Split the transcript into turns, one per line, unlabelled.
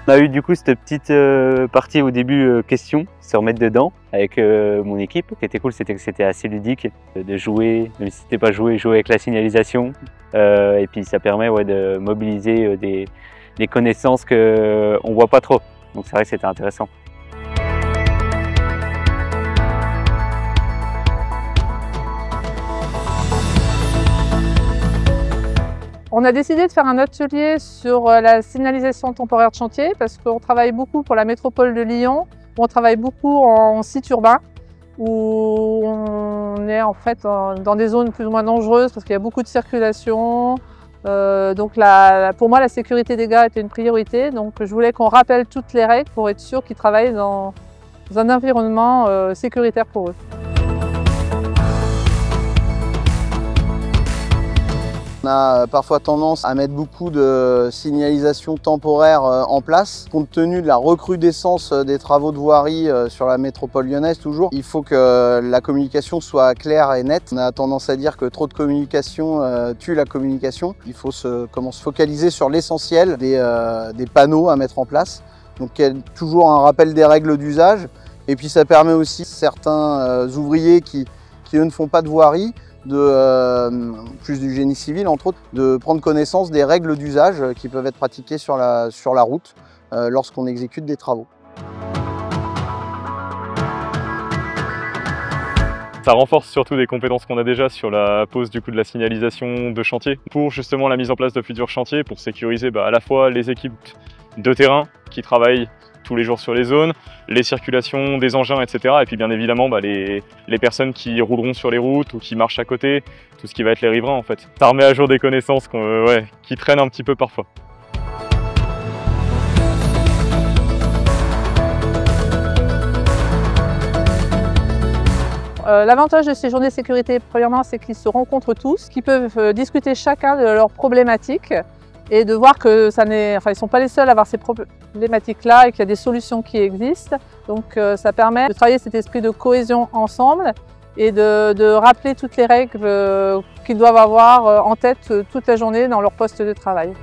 On a eu du coup cette petite partie au début questions, se remettre dedans avec mon équipe. Ce qui était cool, c'était que c'était assez ludique de jouer, même si c'était pas jouer avec la signalisation. Et puis ça permet de mobiliser des connaissances qu'on voit pas trop. Donc c'est vrai que c'était intéressant.
On a décidé de faire un atelier sur la signalisation temporaire de chantier parce qu'on travaille beaucoup pour la métropole de Lyon, où on travaille beaucoup en site urbain, où on est en fait dans des zones plus ou moins dangereuses parce qu'il y a beaucoup de circulation. Donc pour moi, la sécurité des gars était une priorité. Donc je voulais qu'on rappelle toutes les règles pour être sûr qu'ils travaillent dans un environnement sécuritaire pour eux.
On a parfois tendance à mettre beaucoup de signalisation temporaire en place. Compte tenu de la recrudescence des travaux de voirie sur la métropole lyonnaise toujours, il faut que la communication soit claire et nette. On a tendance à dire que trop de communication tue la communication. Il faut se focaliser sur l'essentiel des panneaux à mettre en place. Donc il y a toujours un rappel des règles d'usage. Et puis ça permet aussi certains ouvriers qui eux ne font pas de voirie, plus du génie civil entre autres, de prendre connaissance des règles d'usage qui peuvent être pratiquées sur la route lorsqu'on exécute des travaux.
Ça renforce surtout des compétences qu'on a déjà sur la pose de la signalisation de chantier pour justement la mise en place de futurs chantiers pour sécuriser à la fois les équipes de terrain qui travaillent tous les jours sur les zones, les circulations des engins, etc. Et puis bien évidemment les personnes qui rouleront sur les routes ou qui marchent à côté, tout ce qui va être les riverains en fait. Ça remet à jour des connaissances qui traînent un petit peu parfois.
L'avantage de ces journées de sécurité, premièrement, c'est qu'ils se rencontrent tous, qu'ils peuvent discuter chacun de leurs problématiques et de voir que ils ne sont pas les seuls à avoir ces problématiques-là et qu'il y a des solutions qui existent. Donc ça permet de travailler cet esprit de cohésion ensemble et de rappeler toutes les règles qu'ils doivent avoir en tête toute la journée dans leur poste de travail.